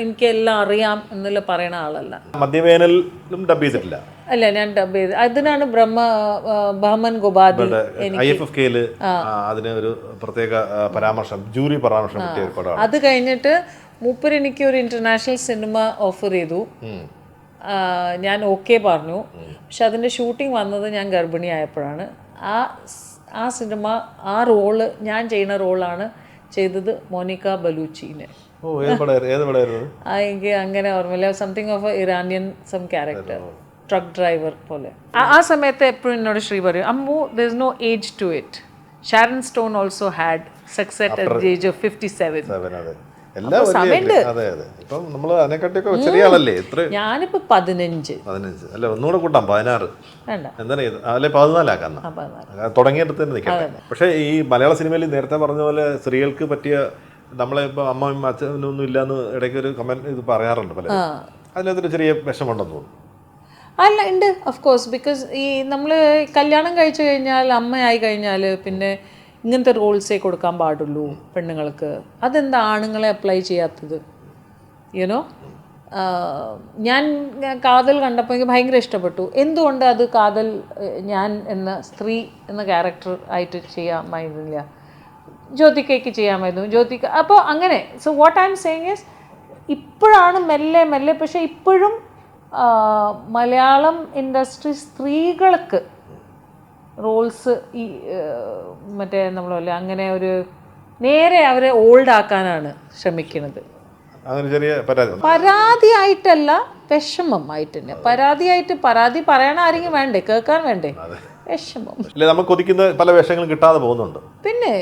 എനിക്ക് എല്ലാം അറിയാം എന്നുള്ള പറയണ ആളല്ല. മധ്യവേനലും ഡബ് ചെയ്തിട്ടില്ല. അല്ല, ഞാൻ ഡബ് ചെയ്ത് അതിനാണ് ബഹമൻ ഗുബാദി IFFKയില് അതിന് ഒരു പ്രത്യേക പരാമർശം, ജൂറി പരാമർശം കിട്ടിയ ഒരു പടമാണ്. അത് കഴിഞ്ഞിട്ട് മൂപ്പർ എനിക്ക് ഒരു ഇന്റർനാഷണൽ സിനിമ ഓഫർ ചെയ്തു. ഞാൻ ഓക്കെ പറഞ്ഞു. പക്ഷെ അതിൻ്റെ ഷൂട്ടിംഗ് വന്നത് ഞാൻ ഗർഭിണിയായപ്പോഴാണ്. ആ സിനിമ ആ റോള് ഞാൻ ചെയ്യുന്ന റോളാണ് ചെയ്തത് മോനിക്ക ബലൂച്ചിനെ. എനിക്ക് അങ്ങനെ ഓർമ്മയില്ല. Something of Iranian character, truck driver പോലെ. ആ സമയത്ത് എപ്പോഴും എന്നോട് ശ്രീ പറയും Ammu there is no age to it. Sharon Stone also had success at the age of 57. ഞാനിപ്പോ 15 അല്ല ഒന്നുകൂടെ കൂട്ടാം 16 അല്ലെ 14 ആക്കാം തുടങ്ങിയെടുത്ത് തന്നെ നിൽക്കാം. പക്ഷേ ഈ മലയാള സിനിമയിൽ നേരത്തെ പറഞ്ഞ പോലെ സ്ത്രീകൾക്ക് പറ്റിയ നമ്മളെ ഇപ്പൊ അമ്മയും അച്ഛനൊന്നും ഇല്ലാന്ന് ഇടയ്ക്ക് ഒരു കമന്റ് ഇത് പറയാറുണ്ട് പല. അതിനകത്തൊരു ചെറിയ വിഷമമുണ്ടെന്ന് തോന്നുന്നു. അല്ല, ഉണ്ട് ഓഫ് കോഴ്സ്. ബിക്കോസ് ഈ നമ്മൾ കല്യാണം കഴിച്ചു കഴിഞ്ഞാൽ അമ്മയായി കഴിഞ്ഞാൽ പിന്നെ ഇങ്ങനത്തെ റോൾസേ കൊടുക്കാൻ പാടുള്ളൂ പെണ്ണുങ്ങൾക്ക്. അതെന്താ ആണുങ്ങളെ അപ്ലൈ ചെയ്യാത്തത്? യുനോ, ഞാൻ കാതൽ കണ്ടപ്പോൾ എനിക്ക് ഭയങ്കര ഇഷ്ടപ്പെട്ടു. എന്തുകൊണ്ട് അത് കാതൽ ഞാൻ എന്ന സ്ത്രീ എന്ന ക്യാരക്ടർ ആയിട്ട് ചെയ്യാമായിരുന്നില്ല? ജ്യോതികയ്ക്ക് ചെയ്യാമായിരുന്നു. ജ്യോതിക അപ്പോൾ അങ്ങനെ. So what I M saying is ഇപ്പോഴാണ് മെല്ലെ പക്ഷേ ഇപ്പോഴും മലയാളം ഇൻഡസ്ട്രി സ്ത്രീകൾക്ക് റോൾസ് ഈ മറ്റേ നമ്മളല്ലേ അങ്ങനെ ഒരു നേരെ അവരെ ഓൾഡ് ആക്കാനാണ് ശ്രമിക്കുന്നത്. പരാതിയായിട്ടല്ല, വിഷമമായിട്ട് തന്നെ. പരാതി പറയണ ആരെങ്കിലും വേണ്ടേ, കേൾക്കാൻ വേണ്ടേ? വിഷമം. നമുക്ക് കൊതിക്കുന്ന പല വേഷങ്ങളും കിട്ടാതെ പോകുന്നുണ്ട്. പിന്നെ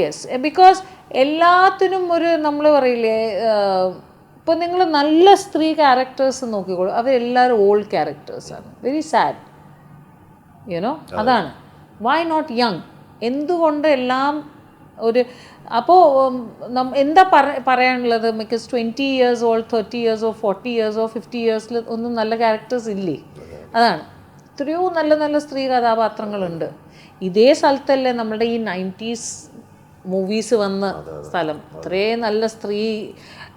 യെസ്, ബിക്കോസ് എല്ലാത്തിനും ഒരു നമ്മൾ പറയില്ലേ, ഇപ്പോൾ നിങ്ങൾ നല്ല സ്ത്രീ ക്യാരക്ടേഴ്സ് നോക്കിക്കോളൂ, അവരെല്ലാവരും ഓൾഡ് ക്യാരക്ടേഴ്സാണ്. Very sad, you know. അതാണ് വൈ നോട്ട് യങ്? എന്തുകൊണ്ട് എല്ലാം ഒരു അപ്പോൾ എന്താ പറയാനുള്ളത്? Because 20 years old, 30 years old, 40 years old, 50 years ഒന്നും നല്ല ക്യാരക്ടേഴ്സ് ഇല്ലേ? അതാണ്. എത്രയോ നല്ല നല്ല സ്ത്രീ കഥാപാത്രങ്ങളുണ്ട്. ഇതേ സ്ഥലത്തല്ലേ നമ്മുടെ ഈ 90s മൂവീസ് വന്ന സ്ഥലം. ഇത്രയും നല്ല സ്ത്രീ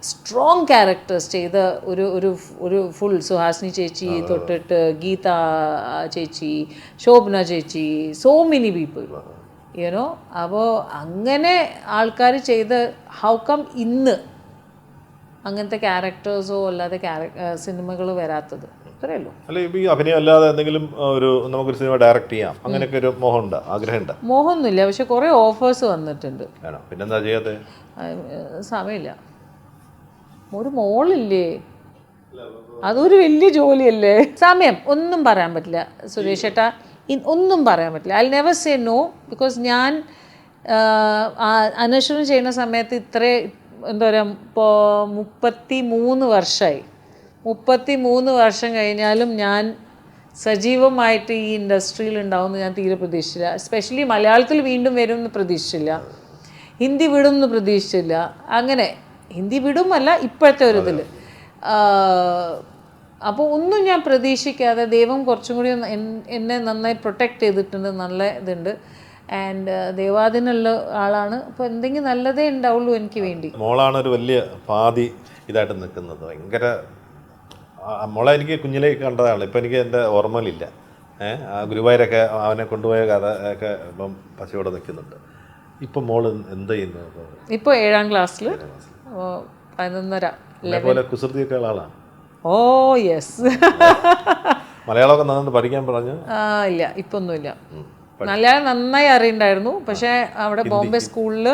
സ്ട്രോങ് ക്യാരക്ടേഴ്സ് ചെയ്ത ഒരു ഫുൾ സുഹാസിനി ചേച്ചി തൊട്ടിട്ട് ഗീത ചേച്ചി, ശോഭന ചേച്ചി, സോ മെനി പീപ്പിൾ, യുനോ. അപ്പോൾ അങ്ങനെ ആൾക്കാർ ചെയ്ത് ഹൗ കം ഇന്ന് അങ്ങനത്തെ ക്യാരക്ടേഴ്സോ അല്ലാതെ സിനിമകൾ വരാത്തത്? അത്രയേ ഉള്ളൂ. അല്ല, ഈ അഭിനയം അല്ലാതെ എന്തെങ്കിലും നമുക്കൊരു സിനിമ ഡയറക്റ്റ് ചെയ്യാം അങ്ങനെയൊക്കെ ഒരു മോഹമുണ്ട്, ആഗ്രഹമുണ്ട്? മോഹമൊന്നുമില്ല, പക്ഷെ കുറേ ഓഫേഴ്സ് വന്നിട്ടുണ്ട്. പിന്നെന്താ ചെയ്യാതെ? സമയമില്ല. ഒരു മോളില്ലേ, അതൊരു വലിയ ജോലിയല്ലേ. സമയം ഒന്നും പറയാൻ പറ്റില്ല സുരേഷ് ചേട്ടാ, ഒന്നും പറയാൻ പറ്റില്ല. I never say no. Because ഞാൻ അന്വേഷണം ചെയ്യുന്ന സമയത്ത് എന്താ പറയുക, ഇപ്പോൾ 33 വർഷമായി. 33 വർഷം കഴിഞ്ഞാലും ഞാൻ സജീവമായിട്ട് ഈ ഇൻഡസ്ട്രിയിൽ ഉണ്ടാവുമെന്ന് ഞാൻ തീരെ പ്രതീക്ഷിച്ചില്ല. എസ്പെഷ്യലി മലയാളത്തിൽ വീണ്ടും വരുമെന്ന് പ്രതീക്ഷിച്ചില്ല, ഹിന്ദി വിടുമെന്ന് പ്രതീക്ഷിച്ചില്ല. അങ്ങനെ ഹിന്ദി വിടുമല്ല ഇപ്പോഴത്തെ ഒരു ഇതിൽ. അപ്പോൾ ഒന്നും ഞാൻ പ്രതീക്ഷിക്കാതെ ദൈവം കുറച്ചും കൂടി എന്നെ നന്നായി പ്രൊട്ടക്റ്റ് ചെയ്തിട്ടുണ്ട്, നല്ല ഇതുണ്ട്. ആൻഡ് ദേവാദിനുള്ള ആളാണ്. അപ്പോൾ എന്തെങ്കിലും നല്ലതേ ഉണ്ടാവുള്ളൂ എനിക്ക് വേണ്ടി. മോളാണ് ഒരു വലിയ പാതി ഇതായിട്ട് നിൽക്കുന്നത്. ഭയങ്കര മോളെ എനിക്ക് കുഞ്ഞിലേ കണ്ടതാണ്, ഇപ്പം എനിക്ക് എൻ്റെ ഓർമ്മയിലില്ല. ആ ഗുരുവായൂരൊക്കെ അവനെ കൊണ്ടുപോയ കഥ ഒക്കെ ഇപ്പം പശയോടെ നിൽക്കുന്നുണ്ട്. ഇപ്പം മോള് എന്ത് ചെയ്യുന്നു? ഇപ്പോൾ 7ാം ക്ലാസ്സിൽ 11:30. അതേപോലെ കുസൃതിയൊക്കെ ഉള്ള ആളാണ്. ഓ യെസ്. മലയാളമൊക്കെ നന്നായിട്ട് പഠിക്കാൻ പറഞ്ഞു? ഇല്ല, ഇപ്പൊന്നുമില്ല. മലയാളം നന്നായി അറിയണ്ടായിരുന്നു, പക്ഷേ അവിടെ ബോംബെ സ്കൂളിൽ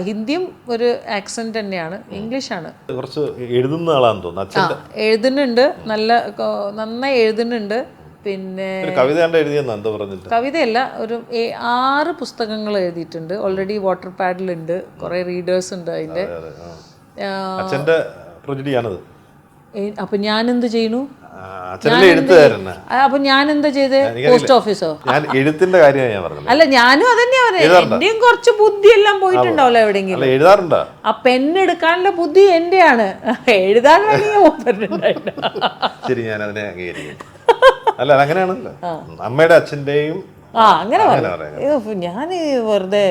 ഹിന്ദിയും ഒരു ആക്സെന്റ് തന്നെയാണ്, ഇംഗ്ലീഷാണ്. കുറച്ച് എഴുതുന്ന ആളാണെന്ന് തോന്നുന്നു. എഴുതുന്നുണ്ട്, നന്നായി എഴുതുന്നുണ്ട്. പിന്നെ കവിത എഴുതിയെന്ന് എന്താ പറഞ്ഞിട്ട്? കവിതയല്ല, ഒരു 6 പുസ്തകങ്ങൾ എഴുതിയിട്ടുണ്ട് ഓൾറെഡി. വാട്ടർ പാഡിലുണ്ട്, കുറേ റീഡേഴ്സ് ഉണ്ട് അതിൻ്റെ. അച്ഛൻ്റെ പ്രൊജക്റ്റാണത്. അപ്പൊ ഞാൻ എന്ത് ചെയ്യുന്നു? അപ്പൊ ഞാൻ എന്താ ചെയ്തേ? പോസ്റ്റ് ഓഫീസോ? ഞാൻ എഴുത്തിന്റെ കാര്യമാണ് ഞാൻ പറഞ്ഞത്. അല്ല, ഞാനും അതന്നെയാ പറയുന്നത്. എന്റെയും കുറച്ച് ബുദ്ധി എല്ലാം പോയിട്ടുണ്ടാവല്ലോ എവിടെയെങ്കിലും. എഴുതാറുണ്ടോ? ആ പെണ്ണെടുക്കാനുള്ള ബുദ്ധി എന്റെയാണ്, എഴുതാൻ വേണ്ടിയുണ്ടായില്ല. ശരി, ഞാൻ അതിനെ അംഗീകരിക്കുന്നു. അല്ല, അങ്ങനെയാണല്ലോ. അമ്മയുടെ അച്ഛന്റെയും അങ്ങനെ പറയാം. ഞാൻ വെറുതെ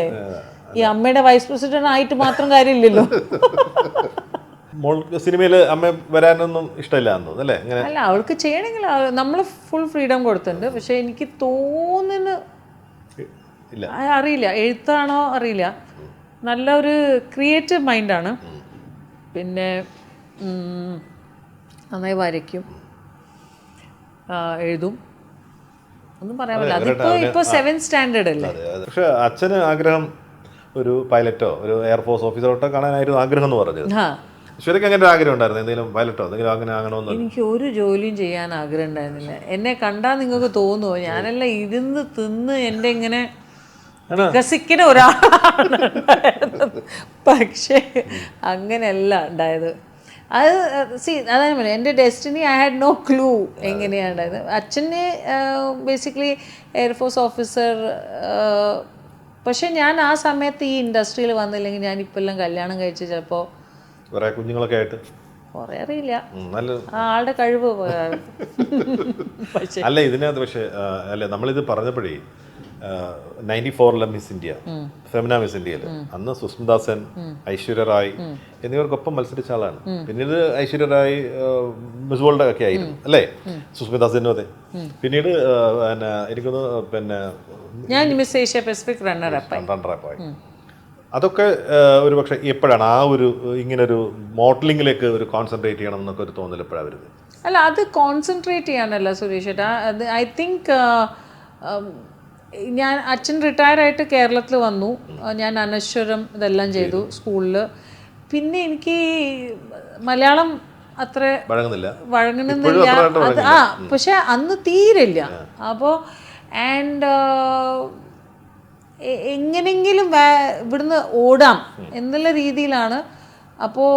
ഈ അമ്മയുടെ വൈസ് പ്രസിഡന്റ് ആയിട്ട് മാത്രം കാര്യമില്ലല്ലോ. മോൾക്ക് സിനിമയിൽ അമ്മ വരാനൊന്നും ഇഷ്ടമില്ല എന്ന് തോന്നുന്നു അല്ലേ? അല്ല, അവൾക്ക് ചെയ്യണമെങ്കിൽ നമ്മൾ ഫുൾ ഫ്രീഡം കൊടുത്തിട്ടുണ്ട്. പക്ഷെ എനിക്ക് തോന്നുന്നു, അറിയില്ല, എഴുത്താണോ അറിയില്ല, നല്ല ഒരു ക്രിയേറ്റീവ് മൈൻഡാണ്. പിന്നെ നന്നായി വരയ്ക്കും, എഴുതും, ഒന്നും പറയാൻ പറ്റില്ല. അതിപ്പോ 7th സ്റ്റാൻഡേർഡ് അല്ലേ. പക്ഷെ അച്ഛന് ആഗ്രഹം ഒരു പൈലറ്റോ ഒരു എയർഫോഴ്സ് ഓഫീസറോട്ടോ കാണാനായിരുന്നു ആഗ്രഹം എന്ന് പറഞ്ഞത്. ശരിക്കും അങ്ങനെ ഒരു ആഗ്രഹം ഉണ്ടായിരുന്നു, എന്തെങ്കിലും പൈലറ്റോ എന്തെങ്കിലും അങ്ങനെ ആകണമെന്ന്? എനിക്ക് ഒരു ജോലിയും ചെയ്യാൻ ആഗ്രഹം ഉണ്ടായിരുന്നില്ല. എന്നെ കണ്ടാൽ നിങ്ങൾക്ക് തോന്നുമോ ഞാനെല്ലാം ഇരുന്ന് തിന്ന് എൻ്റെ ഇങ്ങനെ വികസിക്കുന്ന ഒരാളാണ്. പക്ഷേ അങ്ങനെയല്ല ഉണ്ടായത്. അത് അതാണ് പറയുന്നത്, എൻ്റെ destiny I had no clue എങ്ങനെയാണ് ഉണ്ടായത്. അച്ഛന് ബേസിക്കലി എയർഫോഴ്സ് ഓഫീസർ. പക്ഷെ ഞാൻ ആ സമയത്ത് ഈ ഇൻഡസ്ട്രിയിൽ വന്നില്ലെങ്കിൽ ഞാൻ ഇപ്പം എല്ലാം കല്യാണം കഴിച്ച് ചിലപ്പോൾ കുറേ കുഞ്ഞുങ്ങളൊക്കെ ആയിട്ട്, കുറേ അറിയില്ല, ആളുടെ കഴിവ് പോയാണ്. അല്ല ഇതിനകത്ത് പക്ഷേ അല്ല നമ്മളിത് പറഞ്ഞപ്പോഴേ 94 മിസ് ഇന്ത്യ, ഫെമിന മിസ് ഇന്ത്യയിൽ അന്ന് സുസ്മിത സെൻ, ഐശ്വര്യ റായ് എന്നിവർക്കൊപ്പം മത്സരിച്ച ആളാണ്. പിന്നീട് ഐശ്വര്യ റായ് മിസ് വേൾഡ് ഒക്കെ ആയിരുന്നു അല്ലേ? സുസ്മിത സെന്നും അതെ. പിന്നീട് എനിക്കൊന്ന് പിന്നെ ഞാൻ മിസ് ഏഷ്യ പസഫിക് റണ്ണർ-അപ്പായി. അതൊക്കെ ഒരു പക്ഷേ എപ്പോഴാണ് ആ ഒരു ഇങ്ങനൊരു മോഡലിങ്ങിലേക്ക് ഒരു കോൺസെൻട്രേറ്റ് ചെയ്യണം എന്നൊക്കെ ഒരു തോന്നൽ എപ്പോഴാണ് വരുന്നത്? അല്ല, അത് കോൺസെൻട്രേറ്റ് ചെയ്യാനല്ല സുരേഷ് ഏട്ടാ. അത് ഐ തിങ്ക് ഞാൻ അച്ഛൻ റിട്ടയർ ആയിട്ട് കേരളത്തിൽ വന്നു. ഞാൻ അനശ്വരം ഇതെല്ലാം ചെയ്തു സ്കൂളിൽ. പിന്നെ എനിക്ക് മലയാളം അത്ര വഴങ്ങുന്നില്ല. അത് പക്ഷെ അന്ന് തീരില്ല. അപ്പോൾ എങ്ങനെങ്കിലും ഇവിടുന്ന് ഓടാം എന്നുള്ള രീതിയിലാണ്. അപ്പോൾ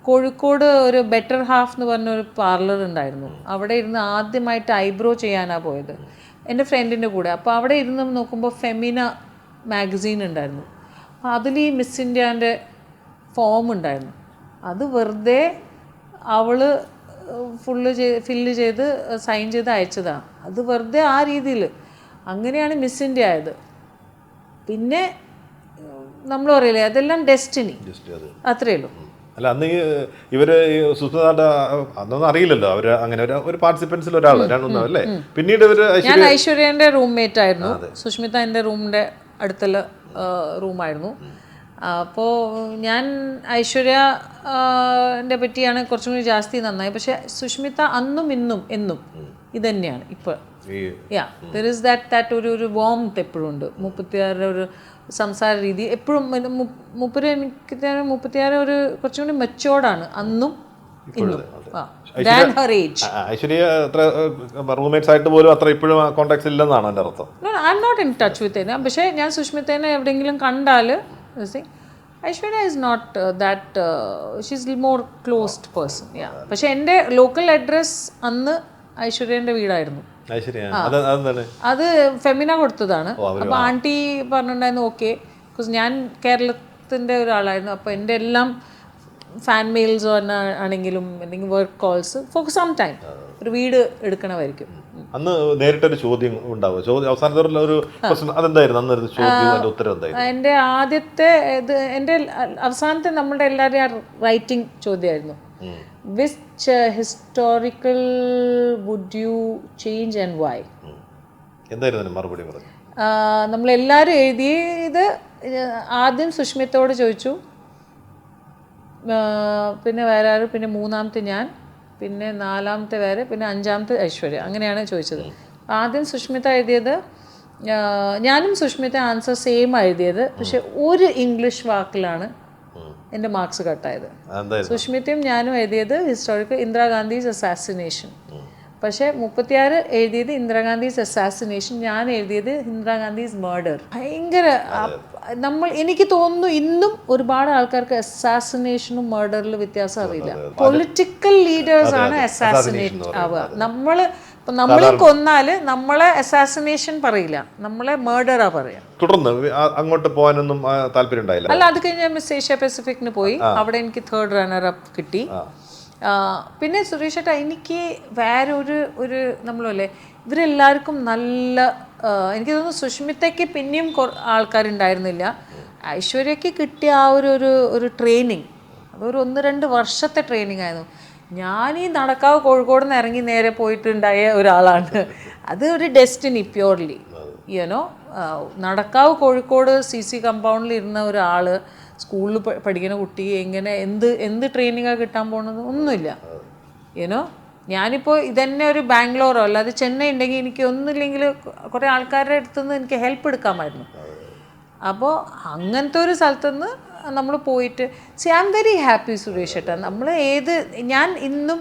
കോഴിക്കോട് ഒരു ബെറ്റർ ഹാഫ് എന്ന് പറഞ്ഞൊരു പാർലർ ഉണ്ടായിരുന്നു. അവിടെ ഇരുന്ന് ആദ്യമായിട്ട് ഐബ്രോ ചെയ്യാനാണ് പോയത് എൻ്റെ ഫ്രണ്ടിൻ്റെ കൂടെ. അപ്പോൾ അവിടെ ഇരുന്ന് നോക്കുമ്പോൾ ഫെമിന മാഗസീൻ ഉണ്ടായിരുന്നു. അപ്പോൾ അതിൽ ഈ മിസ് ഇന്ത്യാൻ്റെ ഫോം ഉണ്ടായിരുന്നു. അത് വെറുതെ അവൾ ഫില്ല് ചെയ്ത് സൈൻ ചെയ്ത് അയച്ചതാണ്. അത് വെറുതെ ആ രീതിയിൽ അങ്ങനെയാണ് മിസ് ഇന്ത്യ ആയത്. പിന്നെ നമ്മൾ പറയില്ലേ, അതെല്ലാം ഡെസ്റ്റിനി, അത്രയേ ഉള്ളൂ. അല്ല, അന്ന് ഇവര് സുസ്മിത അന്നൊന്നും അറിയില്ലല്ലോ അവര് അങ്ങനെ ഒരു പാർട്ടിസിപ്പൻസിൽ ഒരാളാണ് അല്ലേ? പിന്നീട് ഞാൻ ഐശ്വര്യൻ്റെ റൂംമേറ്റ് ആയിരുന്നു. സുഷ്മിത എൻ്റെ റൂമിൻ്റെ അടുത്തുള്ള റൂമായിരുന്നു. അപ്പോൾ ഞാൻ ഐശ്വര്യൻ്റെ പറ്റിയാണ് കുറച്ചും കൂടി ജാസ്തി നന്നായി. പക്ഷെ സുഷ്മിത അന്നും ഇന്നും എന്നും ഇത് തന്നെയാണ് ഇപ്പോൾ. ദർ ഇസ് ദാറ്റ് ഒരു വോംത്ത് എപ്പോഴും ഉണ്ട്. 36 ഒരു സംസാര രീതി എപ്പോഴും. 36 ഒരു കുറച്ചും കൂടി മെച്ചോർഡാണ് അന്നും ഇന്നും. ഐശ്വര്യ റൂംമേറ്റ്സ് ആയിട്ട് പോലും അത്ര ഇപ്പോഴും കോൺടാക്ട്സ് ഇല്ലെന്നാണ് എൻ്റെ അർത്ഥം. I am not in touch with her. പക്ഷേ ഞാൻ സുഷ്മിതേനെ എവിടെയെങ്കിലും കണ്ടാൽ Aishwarya is not that, she is more closed person. പക്ഷെ എൻ്റെ ലോക്കൽ അഡ്രസ് അന്ന് ഐശ്വര്യൻ്റെ വീടായിരുന്നു. അത് ഫെമിന കൊടുത്തതാണ്. അപ്പോൾ ആൻറ്റി പറഞ്ഞിട്ടുണ്ടായിരുന്നു ഓക്കെ, ബിക്കോസ് ഞാൻ കേരളത്തിൻ്റെ ഒരാളായിരുന്നു. അപ്പോൾ എൻ്റെ എല്ലാം ഫാൻ മെയിൽസ് ആണെങ്കിലും എന്തെങ്കിലും work calls for some time ഒരു വീട് എടുക്കണമായിരിക്കും. അന്ന് നേരിട്ടൊരു ചോദ്യം ഉണ്ടാവും, അവസാനത്തെ ഒരു അതെന്തായിരുന്നു അന്നൊരു ചോദ്യം, ഉത്തരം എന്തായിരുന്നു? എൻ്റെ ആദ്യത്തെ എൻ്റെ അവസാനത്തെ നമ്മളുടെ എല്ലാവരുടെയും റൈറ്റിംഗ് ചോദ്യമായിരുന്നു. Which historical would you change and why? എന്തായിരുന്നു അതിന് മറുപടി പറഞ്ഞു? നമ്മളെല്ലാവരും എഴുതിയത് ആദ്യം സുഷ്മിതയോട് ചോദിച്ചു, പിന്നെ വേറെ ആരും, പിന്നെ മൂന്നാമത്തെ ഞാൻ, പിന്നെ നാലാമത്തെ വേറെ, പിന്നെ അഞ്ചാമത്തെ ഐശ്വര്യ. അങ്ങനെയാണ് ചോദിച്ചത്. ആദ്യം സുഷ്മിത എഴുതിയത്, ഞാനും സുഷ്മിത ആൻസർ സെയിം എഴുതിയത്. പക്ഷെ ഒരു ഇംഗ്ലീഷ് വാക്കിലാണ് എൻ്റെ മാർക്സ് കട്ടായത്. സുഷ്മിതയും ഞാനും എഴുതിയത് ഹിസ്റ്റോറിക്കൽ ഇന്ദിരാഗാന്ധീസ് അസാസിനേഷൻ. പക്ഷേ 36 എഴുതിയത് ഇന്ദിരാഗാന്ധീസ് അസാസിനേഷൻ, ഞാൻ എഴുതിയത് ഇന്ദിരാഗാന്ധീസ് മർഡർ. ഭയങ്കര എനിക്ക് തോന്നുന്നു ഇന്നും ഒരുപാട് ആൾക്കാർക്ക് അസാസിനേഷനും മർഡറിൽ വ്യത്യാസം അറിയില്ല. പൊളിറ്റിക്കൽ ലീഡേഴ്സ് ആണ് അസാസിനേറ്റ് ആവുക. നമ്മളെ കൊന്നാല് നമ്മളെ അസാസിനേഷൻ പറയില്ല, നമ്മളെ മർഡറാ പറയാ. തുടർന്ന് അങ്ങോട്ട് പോകാനൊന്നും താല്പര്യം ഉണ്ടായില്ല? അല്ല, അത് കഴിഞ്ഞ് മിസ് ഏഷ്യ പസഫിക്കിന് പോയി. അവിടെ എനിക്ക് 3rd റണ്ണർ അപ്പ് കിട്ടി. പിന്നെ സുരേഷ് ഏട്ടാ, എനിക്ക് വേറെ ഒരു നമ്മളല്ലേ, ഇവരെല്ലാവർക്കും നല്ല, എനിക്ക് തോന്നുന്നു സുഷ്മിതയ്ക്ക് പിന്നെയും ആൾക്കാരുണ്ടായിരുന്നില്ല. ഐശ്വര്യയ്ക്ക് കിട്ടിയ ആ ഒരു ട്രെയിനിങ്, അതൊരു 1-2 വർഷത്തെ ട്രെയിനിങ് ആയിരുന്നു. ഞാനീ നടക്കാവ് കോഴിക്കോട് നിന്ന് ഇറങ്ങി നേരെ പോയിട്ടുണ്ടായ ഒരാളാണ്. അത് ഒരു destiny purely, you know. Nadakkavu Kozhikode CC കമ്പൗണ്ടിൽ ഇരുന്ന ഒരാൾ, സ്കൂളിൽ പഠിക്കുന്ന കുട്ടി എങ്ങനെ എന്ത് ട്രെയിനിങ്ങാണ് കിട്ടാൻ പോകുന്നത്? ഒന്നുമില്ല, യുനോ. ഞാനിപ്പോൾ ഇതന്നെ ഒരു ബാംഗ്ലൂരോ അല്ലാതെ ചെന്നൈ ഉണ്ടെങ്കിൽ എനിക്ക് ഒന്നുമില്ലെങ്കിൽ കുറേ ആൾക്കാരുടെ അടുത്തുനിന്ന് എനിക്ക് ഹെൽപ്പ് എടുക്കാമായിരുന്നു. അപ്പോൾ അങ്ങനത്തെ ഒരു സ്ഥലത്തുനിന്ന് നമ്മൾ പോയിട്ട് I am very happy Suresh ഏട്ടാ. ഞാൻ ഇന്നും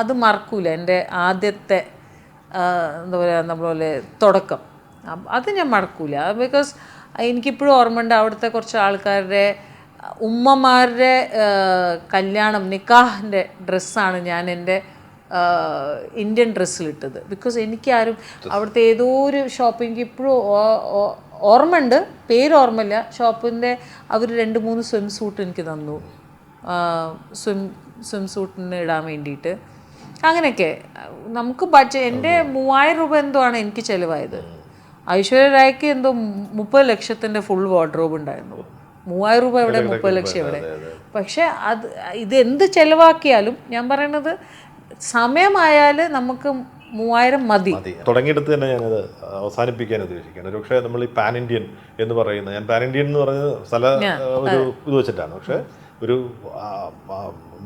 അത് മറക്കൂല. എൻ്റെ ആദ്യത്തെ എന്താ പറയുക, നമ്മളെ തുടക്കം, അത് ഞാൻ മറക്കൂല. ബിക്കോസ് എനിക്കിപ്പോഴും ഓർമ്മയുണ്ട്, അവിടുത്തെ കുറച്ച് ആൾക്കാരുടെ ഉമ്മമാരുടെ കല്യാണം, നിക്കാഹിൻ്റെ ഡ്രസ്സാണ് ഞാൻ എൻ്റെ ഇന്ത്യൻ ഡ്രസ്സിലിട്ടത്. ബിക്കോസ് എനിക്കാരും അവിടുത്തെ ഏതോ ഒരു ഷോപ്പ്, എനിക്ക് ഇപ്പോഴും ഓർമ്മയുണ്ട്, പേര് ഓർമ്മയില്ല, ഷോപ്പിൻ്റെ അവർ 2-3 സ്വിം സൂട്ട് എനിക്ക് തന്നു, സ്വിം സൂട്ടിന് ഇടാൻ വേണ്ടിയിട്ട്. അങ്ങനെയൊക്കെ നമുക്ക് എൻ്റെ 3000 രൂപ എന്തോ ആണ് എനിക്ക് ചിലവായത്. ഐശ്വര്യ റായ്ക്ക് എന്തോ 30 ലക്ഷത്തിൻ്റെ ഫുൾ വാർഡ്രോബ് ഉണ്ടായിരുന്നു. 3000 രൂപ എവിടെ, 30 ലക്ഷം എവിടെ? പക്ഷെ ഇത് എന്ത് ചിലവാക്കിയാലും ഞാൻ പറയണത്, സമയമായാൽ നമുക്ക് 3000 മതി. തുടങ്ങിയെടുത്ത് തന്നെ ഞാനത് അവസാനിപ്പിക്കാൻ ഉദ്ദേശിക്കുകയാണ്. പക്ഷേ നമ്മൾ ഈ പാൻ ഇന്ത്യൻ എന്ന് പറയുന്നത്, ഞാൻ പാൻ ഇന്ത്യൻ എന്ന് പറയുന്നത് ഒരു ഇത് വെച്ചിട്ടാണ്. പക്ഷേ ഒരു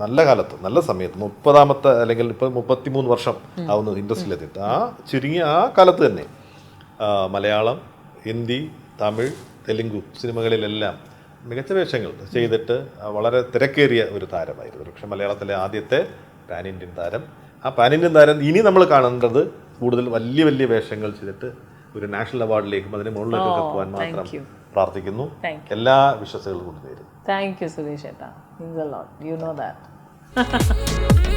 നല്ല കാലത്ത്, നല്ല സമയത്ത്, 30ാമത്തെ അല്ലെങ്കിൽ ഇപ്പോൾ 33 വർഷം ആവുന്നത് ഇൻഡസ്ട്രിയിലെത്തിയിട്ട്, ചുരുങ്ങിയ ആ കാലത്ത് തന്നെ മലയാളം, ഹിന്ദി, തമിഴ്, തെലുങ്കു സിനിമകളിലെല്ലാം മികച്ച വേഷങ്ങൾ ചെയ്തിട്ട് വളരെ തിരക്കേറിയ ഒരു താരമായിരുന്നു. പക്ഷേ മലയാളത്തിലെ ആദ്യത്തെ പാൻ ഇന്ത്യൻ താരം. ആ പാൻ ഇന്ത്യൻ താരം ഇനി നമ്മൾ കാണേണ്ടത് കൂടുതൽ വലിയ വലിയ വേഷങ്ങൾ ചെയ്തിട്ട് ഒരു നാഷണൽ അവാർഡിലേക്കും അതിന് മുകളിലേക്കൊക്കെ പോകാൻ മാത്രം പ്രാർത്ഥിക്കുന്നു. എല്ലാ വിശ്വാസങ്ങളും കൊണ്ടുവരും. താങ്ക് യു സുരേഷ് ഏട്ടാ. Means a lot. You know that.